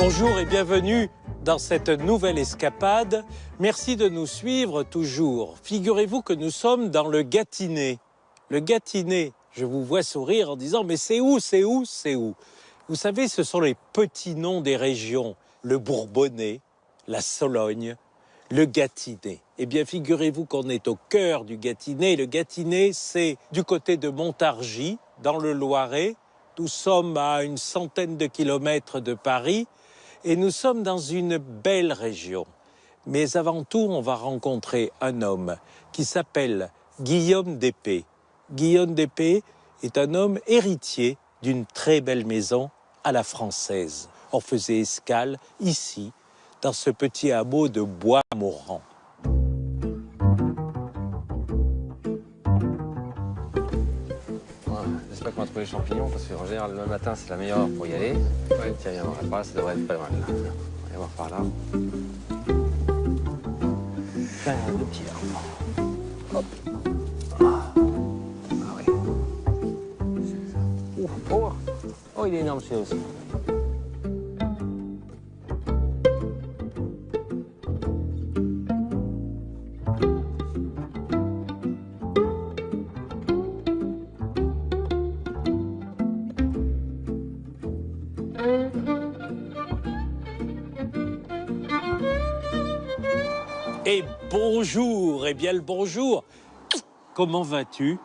Bonjour et bienvenue dans cette nouvelle escapade. Merci de nous suivre toujours. Figurez-vous que nous sommes dans le Gâtinais. Le Gâtinais, je vous vois sourire en disant « mais c'est où, c'est où, c'est où ?» Vous savez, ce sont les petits noms des régions. Le Bourbonnais, la Sologne, le Gâtinais. Eh bien, figurez-vous qu'on est au cœur du Gâtinais. Le Gâtinais, c'est du côté de Montargis, dans le Loiret. Nous sommes à une centaine de kilomètres de Paris et nous sommes dans une belle région. Mais avant tout, on va rencontrer un homme qui s'appelle Guillaume d'Épée. Guillaume d'Épée est un homme héritier d'une très belle maison à la française. On faisait escale ici, dans ce petit hameau de Bois-Morand. J'espère qu'on va trouver les champignons parce qu'en général le matin c'est la meilleure heure pour y aller. Ouais. Tiens, viens voir par là, ça devrait être pas mal là. On va voir par là. Là, il y a deux petits arbres. Hop. Ah oui. Oh, il est énorme celui-là aussi. Et bonjour, eh bien le bonjour. Comment vas-tu?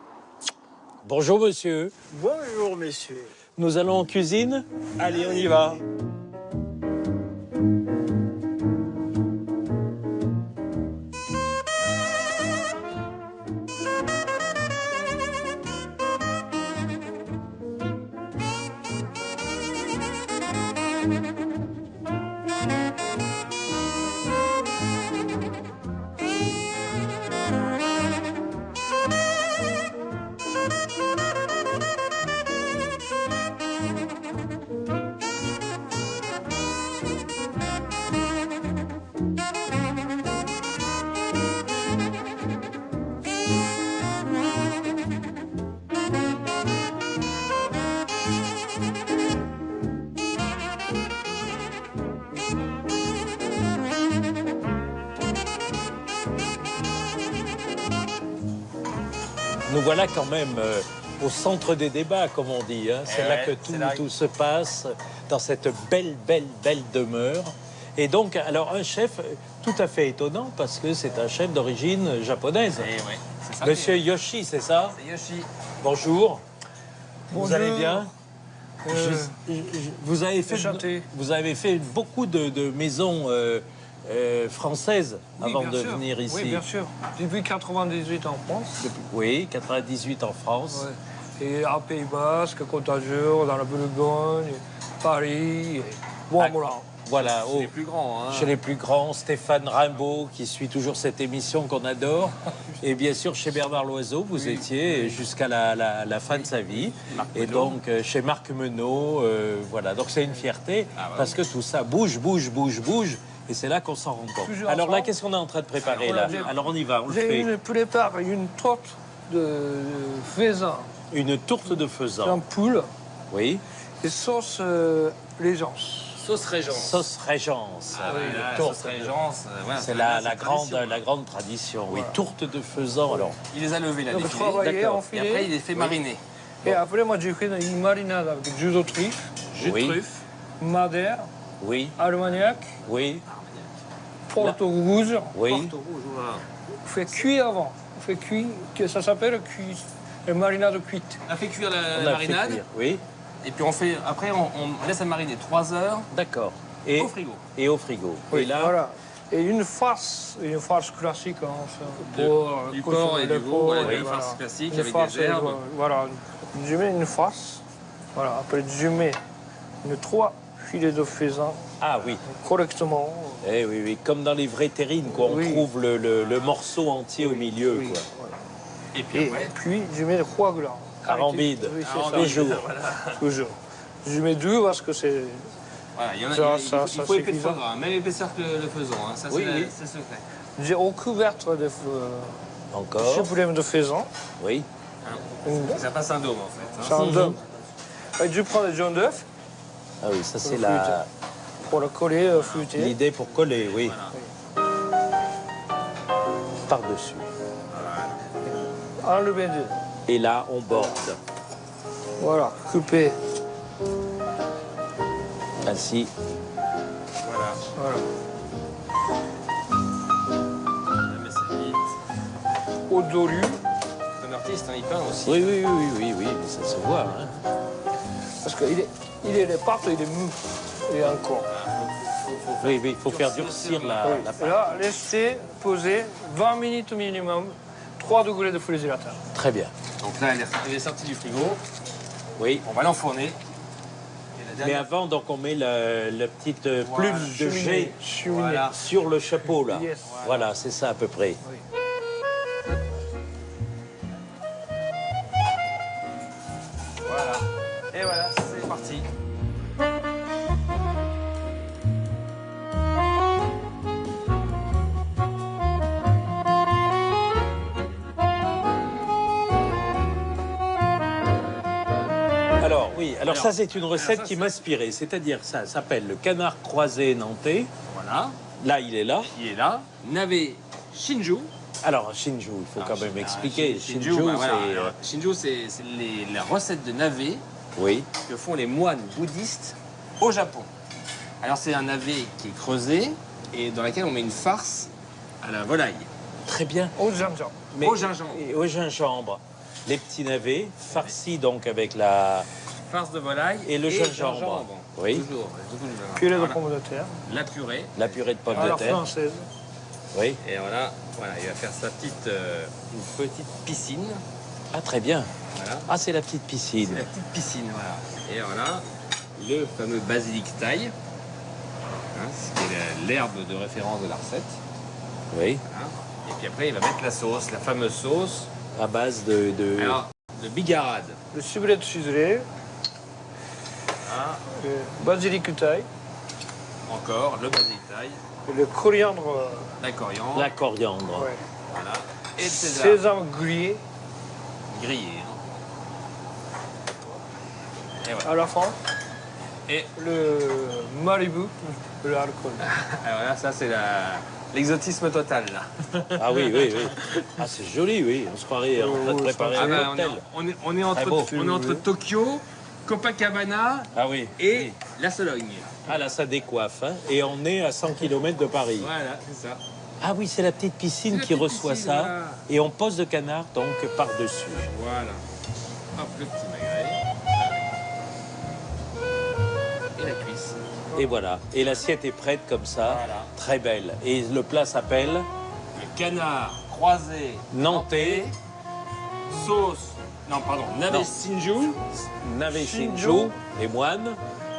Bonjour monsieur. Bonjour messieurs. Nous allons en cuisine? Allez, on y va. Nous voilà quand même au centre des débats, comme on dit. Hein. C'est là que tout se passe, dans cette belle demeure. Et donc, alors, un chef tout à fait étonnant, parce que c'est un chef d'origine japonaise. Ouais, c'est ça. Monsieur Yoshi, c'est ça? C'est Yoshi. Bonjour. Bonjour. Vous allez bien? Vous avez fait beaucoup de maisons françaises avant de venir ici. Oui, bien sûr. Depuis 98 en France. Oui, 98 en France. Ouais. Et à Pays Basque, Côte d'Azur, dans la Bourgogne, Paris, et Bois-Morand. Voilà, C'est les plus grands. Hein. Chez les plus grands, Stéphane Rimbaud, qui suit toujours cette émission qu'on adore. Et bien sûr, chez Bernard Loiseau, vous étiez jusqu'à la fin de sa vie. Et donc, chez Marc Menot, voilà. Donc, c'est une fierté, parce que tout ça bouge. Et c'est là qu'on s'en rend compte. Alors là, qu'est-ce qu'on est en train de préparer là? Alors, on y va, on le fait. Je prépare une tourte de faisan. Une tourte de faisan. Un poule. Oui. Et sauce Régence. Sauce Régence. Sauce Régence. Ah oui, la sauce Régence. Voilà, c'est la grande tradition. Oui, tourte de faisan. Alors, il les a levés là, les filets. Et après, il les fait mariner. Et après, moi, j'ai fait une marinade avec jus de truffe. Jus de truffe. Madère. Oui. Armagnac. Oui. Porto rouge. Oui. Porto rouge, voilà. On fait cuire avant. On fait cuire, que ça s'appelle cuire. Une marinade cuite. On a fait cuire la marinade. Fait cuire. Oui. Et puis après, on laisse à mariner 3 heures. D'accord. Au frigo. Et au frigo. Oui, et là, voilà. Et une farce classique. Du porc et du veau, voilà, une farce classique avec des herbes. Voilà. Je mets une farce. Voilà. Après, je mets 3 filets de faisan. Ah oui. Correctement. Eh oui, oui. Comme dans les vraies terrines, quoi. On trouve le morceau entier au milieu, quoi. Voilà. Et puis, je mets le foie gras. Arambide. Oui, toujours. Voilà. Toujours. Je mets 2 parce que c'est... Voilà, il faut épais de foie gras, même épaisseur que le faisan. Hein. Ça, c'est secret. J'ai au couvercle de problème de faisan. Oui. Ça passe un dôme, en fait. Hein. C'est un dôme. Et je prends le jaune d'œuf. Ah oui, ça c'est pour le coller fluté. L'idée pour coller, oui. Par-dessus. Enlever deux. Et là, on borde. Voilà, couper. Ainsi. Voilà. Voilà. Mais c'est vite. Au dolu. C'est un artiste, hein, il peint aussi. Oui, oui, oui, oui, oui, mais ça se voit. Hein. Parce qu'il est, il est partout, il est mou. Il est encore. Oui, oui, il faut faire durcir la Et pâte. là, laisser poser 20 minutes minimum, 3 degrés de frigérateur. Très bien. Donc là, elle est sortie du frigo. Oui. On va l'enfourner. Et la Mais dernière- avant, donc, on met la petite Voilà. plume de jet Cheminée. Voilà. sur le chapeau, là. Yes. Voilà, c'est ça à peu près. Voilà. Et voilà, c'est parti. Alors, oui, alors ça, c'est une recette ça, qui c'est- m'inspirait. C'est-à-dire, ça s'appelle le canard croisé nantais. Voilà. Là, il est là. Il est là. Navet Shinju. Alors, Shinju, il faut quand même expliquer. Shinju, bah voilà. c'est... Alors, Shinju, c'est la recette de navet Oui, que font les moines bouddhistes au Japon. Alors, c'est un navet qui est creusé et dans lequel on met une farce à la volaille. très bien. Au gingembre. Mais- Au gingembre. Et au gingembre. Les petits navets, farcis donc avec la... Farce de volaille Et le gingembre. Oui. Toujours. toujours. Purée de Voilà. pommes de terre. La purée. la purée de pommes À de la terre. française. Oui. Et voilà, il va faire sa petite, une petite piscine. Ah, très bien. Voilà. Ah, c'est la petite C'est piscine. la petite piscine, voilà. Et voilà, le fameux basilic thaï, ce qui est l'herbe de référence de la recette. Oui. Hein. Et puis après, il va mettre la sauce, la fameuse sauce. À base de... Alors, de bigarade. Le ciboulette ciselée. Hein. Le basilic taille. Encore, le basilic thaï, Et le coriandre. la coriandre, la coriandre. Ouais. voilà. Et le sésame Sésame grillé. grillé. Et voilà. À la fin, Et le Malibu, l'alcool. voilà, ça c'est l'exotisme total là. Ah oui, oui, oui. Ah, c'est joli, oui. On se croirait en train de préparer Ah un bah, cocktail. on est entre, Très beau. on est entre Tokyo, Copacabana Ah oui. et la Sologne. Ah là, ça décoiffe. Hein. Et on est à 100 km de Paris. Voilà, c'est ça. Ah oui, c'est la petite piscine C'est la qui petite reçoit piscine, ça. voilà. Et on pose le canard donc par-dessus. Voilà. Hop, le petit magret. Et la cuisse. Et voilà. Et l'assiette est prête comme ça. Voilà. Très belle. Et le plat s'appelle Le canard croisé Nantais. sauce. Non, pardon, navet Non. Shinju. Navet Shinju. Shinju, les moines.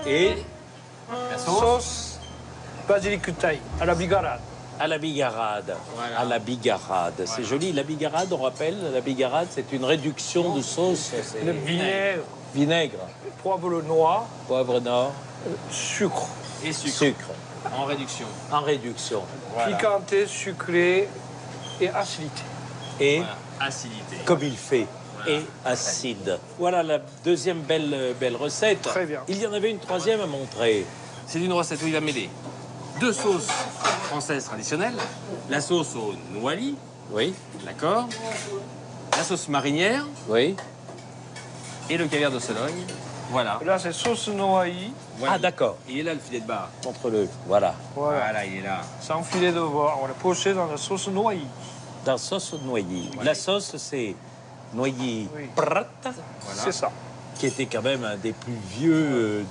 Et La sauce. Sauce basilic taille à la bigarade. à la bigarade. Voilà. À la bigarade. C'est joli. La bigarade, on rappelle, la bigarade, c'est une réduction de sauce. C'est Le vinaigre, Vinaigre, poivre noir, poivre nord, sucre. Et sucre. sucre. En réduction. En réduction. Voilà. Piquanté, sucré et acidité. Et Voilà. Acidité. comme il fait. Voilà. Et acide. Voilà la deuxième belle recette. Très bien. Il y en avait une troisième à montrer. C'est une recette où il va mêler deux sauces françaises traditionnelles. La sauce au noix lit, Oui, d'accord. La sauce marinière oui. et le caviar de Sologne. Voilà. Là, c'est sauce noaillie. Voilà. Ah, d'accord. Il est là le filet de bar. Montre-le. Voilà. Voilà. Voilà, il est là. C'est un filet de veau. On l'a poché dans la sauce noyée. Dans sauce noyer. La sauce, c'est noyer Oui. prat, C'est ça. qui était quand même un des plus vieux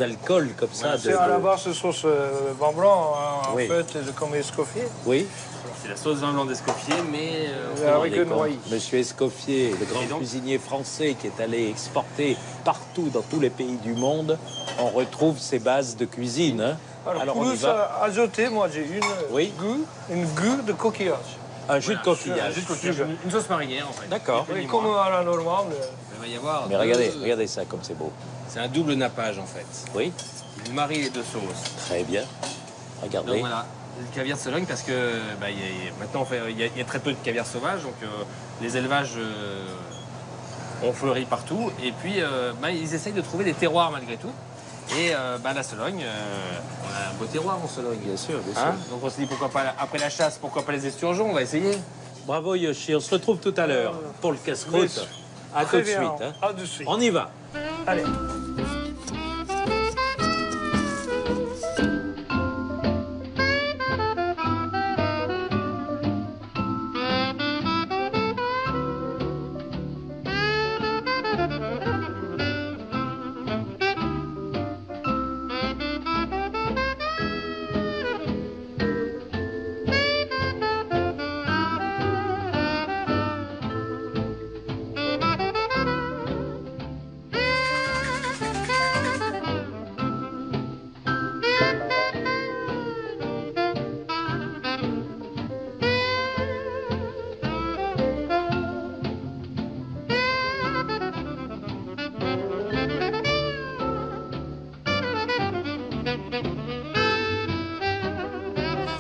alcools comme ça. C'est à la base sauce vin blanc, hein, en Oui. fait, comme Escoffier. Oui. C'est la sauce vin blanc d'Escoffier, mais Avec le Compte. noyer. Monsieur Escoffier, le grand Et donc cuisinier français qui est allé exporter partout dans tous les pays du monde, on retrouve ses bases de cuisine. Hein. Alors on y plus va. ajouter, moi j'ai Oui. une goutte de coquillage. Un jus de coquillage. Juste coquillage. Une sauce marinière en fait. D'accord. Et Oui, puis, comme à la normale. Il va y avoir. Mais regardez ça comme c'est beau. C'est un double nappage en fait. Oui, Il marie les deux sauces. très bien. Donc Regardez. voilà, le caviar de Sologne parce que maintenant il y a très peu de caviar sauvage, donc les élevages ont fleuri partout. Et puis ils essayent de trouver des terroirs malgré tout. Et la Sologne, on a un beau terroir en Sologne. Bien sûr, bien sûr. Hein, donc on se dit pourquoi pas, après la chasse, pourquoi pas les esturgeons, on va essayer. Bravo Yoshi, on se retrouve tout à l'heure pour le casse-croûte. À tout Très de bien, suite. Hein. à de suite. On y va. Allez.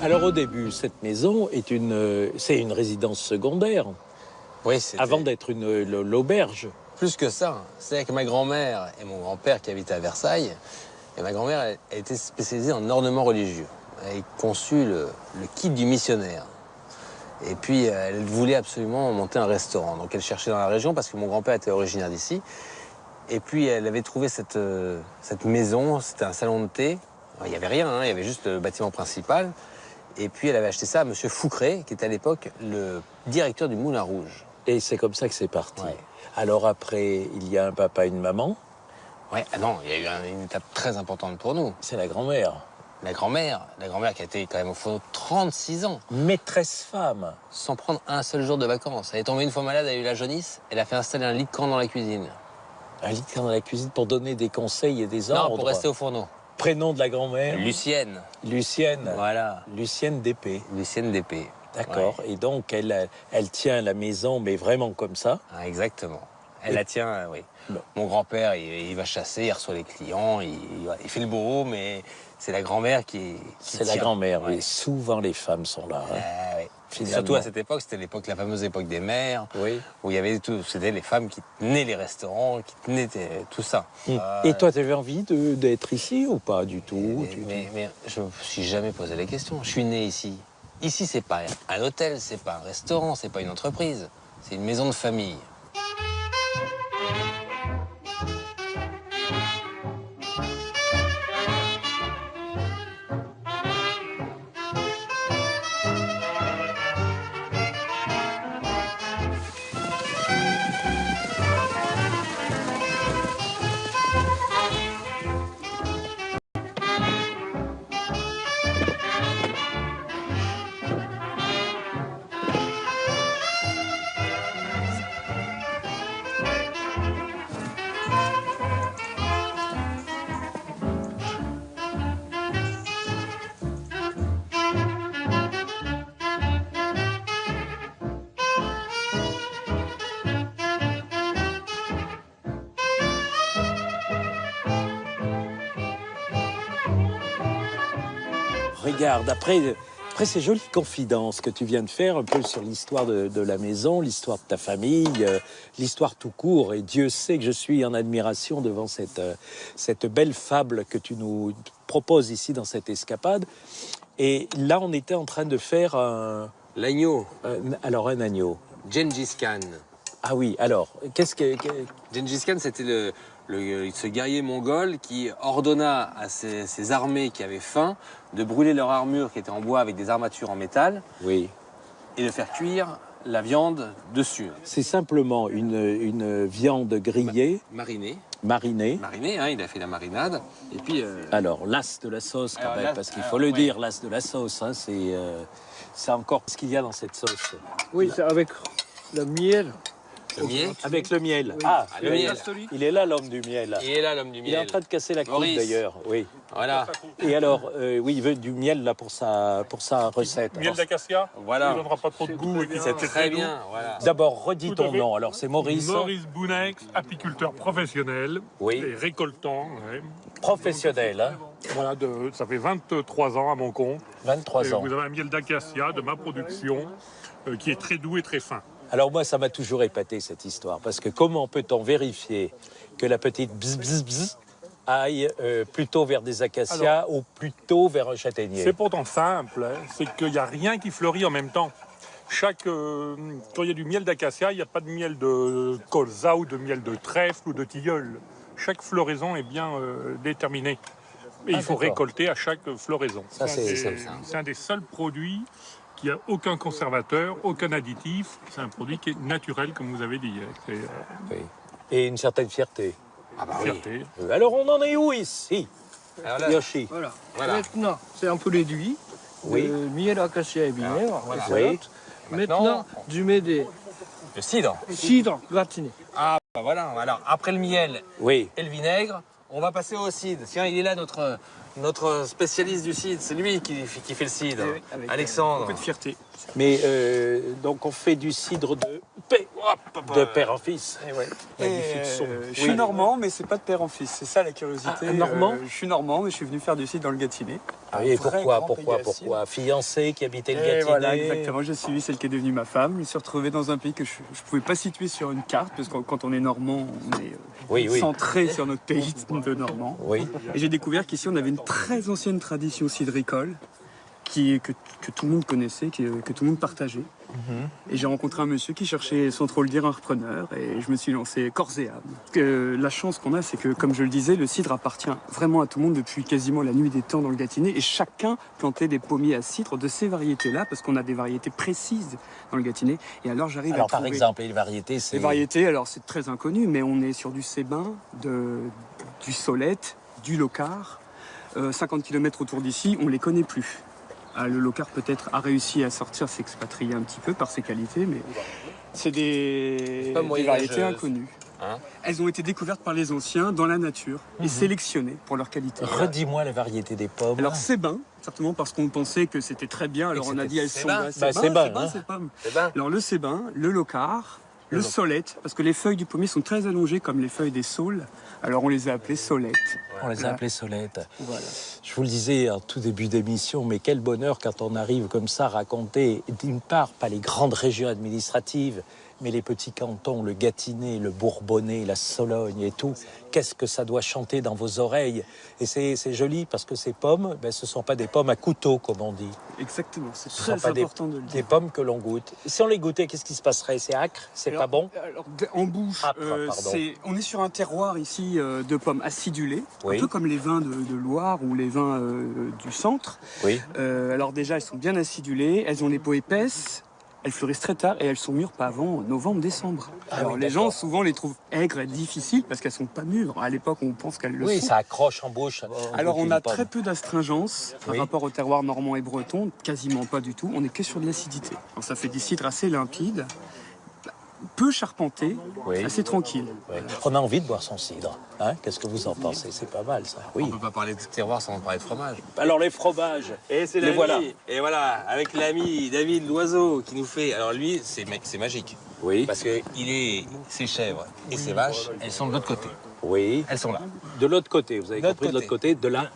Alors au début, cette maison est c'est une résidence secondaire, Oui, c'était avant d'être l'auberge. plus que ça. C'est avec ma grand-mère et mon grand-père qui habitaient à Versailles. Et ma grand-mère, elle était spécialisée en ornements religieux. Elle a conçu le kit du missionnaire. Et puis, elle voulait absolument monter un restaurant. Donc, elle cherchait dans la région parce que mon grand-père était originaire d'ici. Et puis, elle avait trouvé cette maison. C'était un salon de thé. Alors, il n'y avait rien, hein, il y avait juste le bâtiment principal. Et puis, elle avait acheté ça à M. Foucret, qui était à l'époque le directeur du Moulin Rouge. Et c'est comme ça que c'est parti. Ouais. Alors après, il y a un papa, une maman. Ouais, ah non, il y a eu une étape très importante pour nous. C'est la grand-mère. La grand-mère qui a été quand même au fond 36 ans, Maîtresse femme. sans prendre un seul jour de vacances. Elle est tombée une fois malade, elle a eu la jaunisse, elle a fait installer un lit de camp dans la cuisine. Un lit de camp dans la cuisine pour donner des conseils et des ordres. Non, pour rester au fourneau. Prénom de la grand-mère. Lucienne. Lucienne. Voilà. Lucienne d'épée. Lucienne d'épée. D'accord. Ouais. Et donc, elle tient la maison, mais vraiment comme ça. Ah, exactement. Elle la tient, oui. Bon. Mon grand-père, il va chasser, il reçoit les clients, il fait le bourreau, mais c'est la grand-mère qui C'est la tient. grand-mère. Ouais. Et souvent, les femmes sont là. Hein. Ouais. Finalement. Surtout à cette époque, c'était la fameuse époque des mères, Oui. où il y avait tout, c'était les femmes qui tenaient les restaurants, qui tenaient tout ça. Et toi, tu avais envie d'être ici ou pas du tout? Mais je me suis jamais posé la question. Je suis né ici. Ici, c'est pas un hôtel, c'est pas un restaurant, c'est pas une entreprise. C'est une maison de famille. Regarde, après ces jolies confidences que tu viens de faire un peu sur l'histoire de la maison, l'histoire de ta famille, l'histoire tout court, et Dieu sait que je suis en admiration devant cette belle fable que tu nous proposes ici dans cette escapade. Et là, on était en train de faire L'agneau, alors un agneau. Gengis Khan. Ah oui, alors, qu'est-ce que... Gengis Khan, c'était ce guerrier mongol qui ordonna à ses armées qui avaient faim de brûler leur armure qui était en bois avec des armatures en métal Oui. et de faire cuire la viande dessus. C'est simplement une viande grillée, Marinée. marinée. Marinée, hein, il a fait la marinade. Et puis... Alors, l'as de la sauce, quand Alors, même, l'as- parce qu'il alors, faut le ouais. dire, l'as de la sauce, hein, c'est encore ce qu'il y a dans cette sauce. Oui, c'est avec le miel. Le miel. Avec le miel. Oui. Ah, le miel. Il est là, l'homme du miel. Il est là, l'homme du Il est en miel. train de casser la croûte, Maurice. d'ailleurs. Oui. Voilà. Et alors, oui, il veut du miel là pour sa recette. Miel Alors, d'acacia, Voilà. il ne donnera pas trop de goût et qui C'est c'est très bien, voilà. D'abord, redis Tout à ton fait. nom. Alors, c'est Maurice. Maurice Bounex, apiculteur professionnel Oui. et récoltant. Ouais. Professionnel, hein. Voilà, ça fait 23 ans à mon compte. 23 Et ans. vous avez un miel d'acacia de ma production qui est très doux et très fin. Alors moi, ça m'a toujours épaté cette histoire, parce que comment peut-on vérifier que la petite bzz bzz bzz aille plutôt vers des acacias ou plutôt vers un châtaignier? C'est pourtant simple, hein. C'est qu'il n'y a rien qui fleurit en même temps. Quand il y a du miel d'acacia, il n'y a pas de miel de colza ou de miel de trèfle ou de tilleul. Chaque floraison est bien déterminée. Et il faut d'accord. récolter à chaque floraison. Ça, c'est C'est un des seuls produits qui n'a aucun conservateur, aucun additif. C'est un produit qui est naturel, comme vous avez dit. C'est Oui. Et une certaine fierté. Ah bah fierté. Alors on en est où ici, Alors là, Yoshi? Voilà. Voilà. Maintenant, c'est un peu réduit. Oui. Miel, acacia et vinaigre. Voilà. et salade. Oui. Maintenant, tu mets des le cidre. cidres gratinés. Ah bah voilà, alors après le miel Oui. et le vinaigre, on va passer au cidre. Tiens, il est là notre spécialiste du cidre, c'est lui qui fait le cidre. Oui, avec Alexandre. un peu de fierté. Mais donc on fait du cidre de père en fils. Magnifique son. Je suis normand, mais c'est pas de père en fils. C'est ça la curiosité. Ah, normand Je suis normand, mais je suis venu faire du cidre dans le Gâtinais. Ah oui, et Un vrai pourquoi, grand pourquoi, pays à cidre. pourquoi? Fiancé qui habitait le Et Gâtinais. voilà, exactement. J'ai suivi celle qui est devenue ma femme. Je me suis retrouvé dans un pays que je ne pouvais pas situer sur une carte, parce que quand on est normand, on est Oui, oui. centré sur notre pays de normand. Oui. Et j'ai découvert qu'ici, on avait une très ancienne tradition cidricole que tout le monde connaissait, que tout le monde partageait. Et j'ai rencontré un monsieur qui cherchait, sans trop le dire, un repreneur, et je me suis lancé corps et âme. La chance qu'on a, c'est que, comme je le disais, le cidre appartient vraiment à tout le monde depuis quasiment la nuit des temps dans le Gâtinais, et chacun plantait des pommiers à cidre de ces variétés-là, parce qu'on a des variétés précises dans le Gâtinais. Et alors j'arrive Alors à par trouver... exemple, les variétés, c'est... Les variétés, alors c'est très inconnu, mais on est sur du Sébin, du Solette, du Locard. 50 km autour d'ici, on ne les connaît plus. Le Locard peut-être a réussi à sortir, s'expatrier un petit peu par ses qualités, mais c'est des pas variétés moyenâgeuse. inconnues. Hein? Elles ont été découvertes par les anciens dans la nature et sélectionnées pour leur qualité. Redis-moi la variété des pommes. Alors Sébin, certainement parce qu'on pensait que c'était très bien, alors Et on a c'était dit elles Sébin. sont Bah, Sébin, hein. Sébin. C'est bien. Alors le Sébin, le Locard, le Solette, parce que les feuilles du pommier sont très allongées comme les feuilles des saules, alors on les a appelées Solettes. On les a Voilà. appelées Solettes. Voilà. Je vous le disais en tout début d'émission, mais quel bonheur quand on arrive comme ça à raconter, d'une part, pas les grandes régions administratives, mais les petits cantons, le Gâtinais, le Bourbonnais, la Sologne et tout. Qu'est-ce que ça doit chanter dans vos oreilles? Et c'est joli parce que ces pommes, ce ne sont pas des pommes à couteau, comme on dit. Exactement, c'est Ce ne sont très pas important de le des dire. pommes que l'on goûte. Si on les goûtait, qu'est-ce qui se passerait? C'est acre? C'est pas bon? Alors, en bouche, Âpre, pardon. on est sur un terroir ici de pommes acidulées, Oui. un peu comme les vins de Loire ou les vins du centre. Oui. Alors déjà, elles sont bien acidulées, elles ont les peaux épaisses, elles fleurissent très tard et elles sont mûres pas avant novembre-décembre. Alors oui, les d'accord. gens souvent les trouvent aigres et difficiles parce qu'elles sont pas mûres. À l'époque, on pense qu'elles le Oui, sont. ça accroche en bouche. Alors on goûte a une pomme. très peu d'astringence par Oui. rapport au terroir normand et breton, quasiment pas du tout. On est que sur de l'acidité. Alors ça fait des cidres assez limpides, peu charpentés, Oui. assez tranquilles. Oui. On a envie de boire son cidre. Hein? Qu'est-ce que vous en pensez? C'est pas mal, ça. On Oui. ne peut pas parler de terroir sans parler de fromage. Alors, les fromages. Et c'est Les l'ami. voilà. Et voilà, avec l'ami David Loiseau qui nous fait. Alors lui, c'est magique. Oui. Parce que ses chèvres et ses vaches, elles sont de l'autre côté. Oui. Elles sont là. De l'autre côté, vous avez L'autre compris, de l'autre côté de la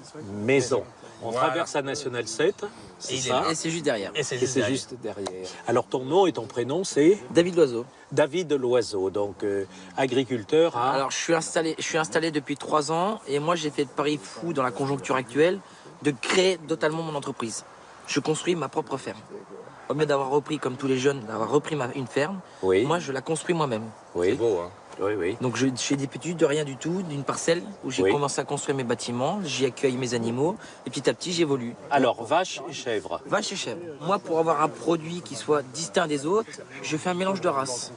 maison. On Voilà. traverse la Nationale 7, c'est Et il est ça, là. Et c'est juste derrière. Et c'est et juste c'est derrière. juste derrière. Alors, ton nom et ton prénom, c'est David Loiseau. David Loiseau, donc agriculteur à... Alors je suis installé depuis 3 ans et moi j'ai fait le pari fou dans la conjoncture actuelle de créer totalement mon entreprise. Je construis ma propre ferme. Au lieu d'avoir repris comme tous les jeunes, d'avoir repris une ferme, Oui. moi je la construis moi-même. C'est Oui, beau, hein. oui, oui. Donc je fais des petits de rien du tout, d'une parcelle où j'ai Oui. commencé à construire mes bâtiments, j'y accueille mes animaux et petit à petit j'évolue. Alors, vache et chèvre. Vache et chèvre. Moi pour avoir un produit qui soit distinct des autres, je fais un mélange de races.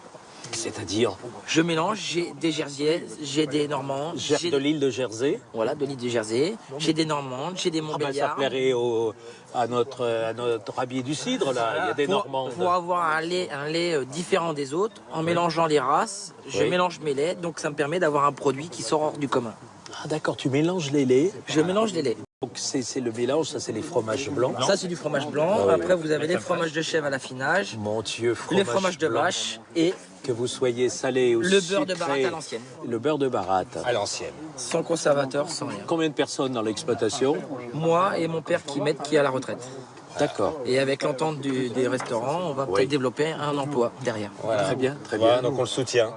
C'est-à-dire Je mélange, j'ai des Jersiais, j'ai des Normands, j'ai de l'île de Jersey. voilà, de l'île de Jersey, j'ai des Normandes, j'ai des Ah ben, ça Montbéliards. plairait à notre habillé du cidre, là. Il y a des Normandes. Pour avoir un lait différent des autres, en mélangeant les races, je Oui. mélange mes laits, donc ça me permet d'avoir un produit qui sort hors du commun. Ah d'accord, tu mélanges les laits. Je mélange les laits. Donc c'est le mélange, ça c'est les fromages blancs. Ça c'est du fromage blanc, Ah oui. après vous avez les fromages de chèvre à l'affinage, Mon Dieu, les fromages de blanc. vache et Que vous soyez salé ou le beurre de sucré. baratte à l'ancienne. Le beurre de baratte. À l'ancienne. Sans conservateur, sans rien. Combien de personnes dans l'exploitation? Moi et mon père qui est à la retraite. D'accord. Et avec l'entente des restaurants, on va peut-être développer un emploi derrière. Voilà. Très bien, très Voilà, bien. donc on le soutient.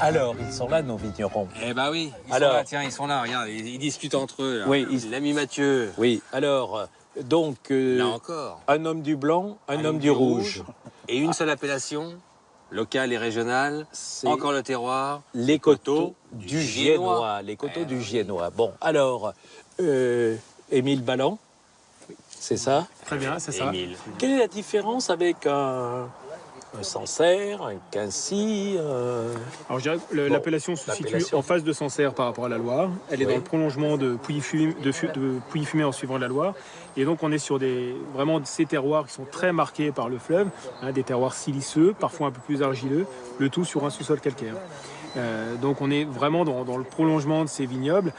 Alors, ils sont là, nos vignerons. Eh ben oui, Alors, ils sont là, regarde, ils discutent entre eux. Là. Oui, L'ami Mathieu. Oui, alors, donc, Là encore. un homme du blanc, un homme du rouge. Et une seule appellation, locale et régionale, C'est encore le terroir. les coteaux du Giennois. Les coteaux du Giennois. Bon, alors, Émile Balland, c'est ça? Très bien, c'est ça. Émile. Quelle est la différence avec un Sancerre, un Quincy Alors je dirais que l'appellation se situe l'appellation. en face de Sancerre par rapport à la Loire. Elle est Oui. dans le prolongement de Pouilly-Fumé en suivant la Loire. Et donc on est sur vraiment ces terroirs qui sont très marqués par le fleuve, des terroirs siliceux, parfois un peu plus argileux, le tout sur un sous-sol calcaire. Donc on est vraiment dans le prolongement de ces vignobles.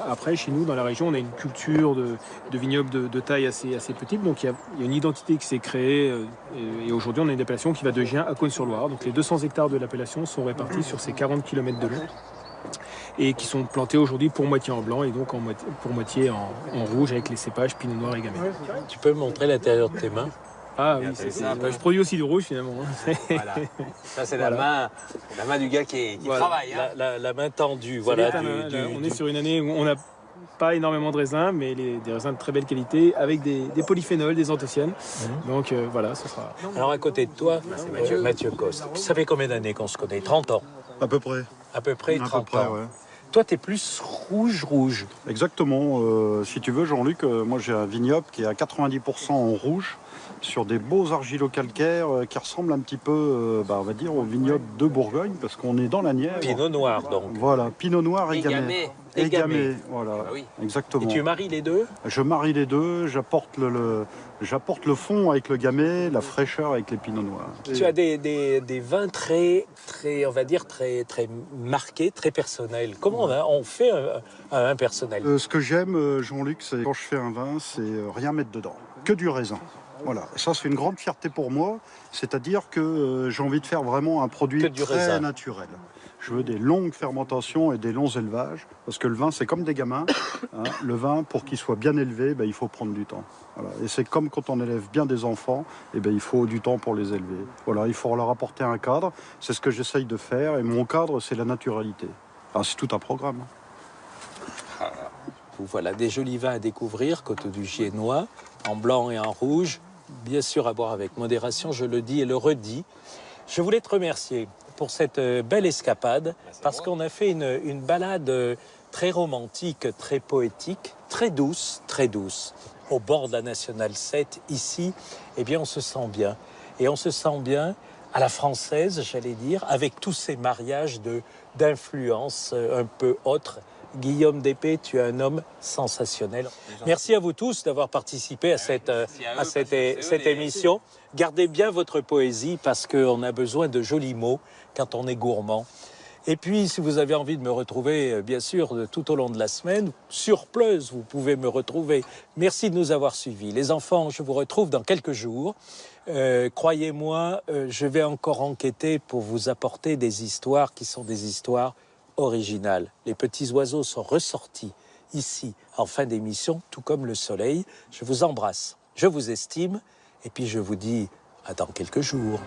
Après, chez nous, dans la région, on a une culture de vignobles de taille assez petite. Donc il y a une identité qui s'est créée. Et aujourd'hui, on a une appellation qui va de Gien à Cosne-sur-Loire. Donc les 200 hectares de l'appellation sont répartis sur ces 40 km de long et qui sont plantés aujourd'hui pour moitié en blanc et donc pour moitié en rouge avec les cépages Pinot Noir et Gamay. Tu peux me montrer l'intérieur de tes mains? Ah oui, c'est ça. je produis aussi du rouge finalement. Voilà. Ça, c'est Voilà. la main du gars qui Voilà. travaille. Hein. La main tendue, Ça voilà. dépend, on est sur une année où on n'a pas énormément de raisins, mais des raisins de très belle qualité, avec des polyphénols, des anthocyanes. Donc voilà, ce sera... Alors à côté de toi, Mathieu Coste. Ça fait combien d'années qu'on se connaît? 30 ans? À peu près. À peu près 30 ans. Ouais. Toi, t'es plus rouge. Exactement. Si tu veux, Jean-Luc, moi j'ai un vignoble qui est à 90% en rouge, sur des beaux argilo-calcaires qui ressemblent un petit peu, on va dire, au vignoble de Bourgogne, parce qu'on est dans la Nièvre. Pinot Noir, donc. Voilà, Pinot Noir et Gamay. Et Gamay. Voilà, Bah oui. exactement. Et tu maries les deux? Je marie les deux, j'apporte le fond avec le Gamay, la fraîcheur avec les Pinot Noirs. Tu as des vins très, on va dire, très marqués, très personnels. Comment on fait un vin personnel? Ce que j'aime, Jean-Luc, c'est quand je fais un vin, c'est rien mettre dedans, que du raisin. Voilà, et ça c'est une grande fierté pour moi, c'est-à-dire que j'ai envie de faire vraiment un produit très raisin. naturel. Je veux des longues fermentations et des longs élevages, parce que le vin c'est comme des gamins. Le vin, pour qu'il soit bien élevé, il faut prendre du temps. Voilà. Et c'est comme quand on élève bien des enfants, il faut du temps pour les élever. Voilà, il faut leur apporter un cadre, c'est ce que j'essaye de faire, et mon cadre c'est la naturalité. C'est tout un programme. Voilà, des jolis vins à découvrir, Coteaux du Giennois, en blanc et en rouge. Bien sûr, à boire avec modération, je le dis et le redis. Je voulais te remercier pour cette belle escapade, parce qu'on a fait une balade très romantique, très poétique, très douce, au bord de la Nationale 7, ici. Eh bien, on se sent bien. Et on se sent bien à la française, j'allais dire, avec tous ces mariages d'influences un peu autres. Guillaume Despé, tu es un homme sensationnel. Merci à vous tous d'avoir participé à cette émission. Gardez bien votre poésie parce qu'on a besoin de jolis mots quand on est gourmand. Et puis, si vous avez envie de me retrouver, bien sûr, tout au long de la semaine, sur Pleuze, vous pouvez me retrouver. Merci de nous avoir suivis. Les enfants, je vous retrouve dans quelques jours. Croyez-moi, je vais encore enquêter pour vous apporter des histoires qui sont des histoires originales. Les petits oiseaux sont ressortis ici en fin d'émission, tout comme le soleil. Je vous embrasse, je vous estime, et puis je vous dis à dans quelques jours.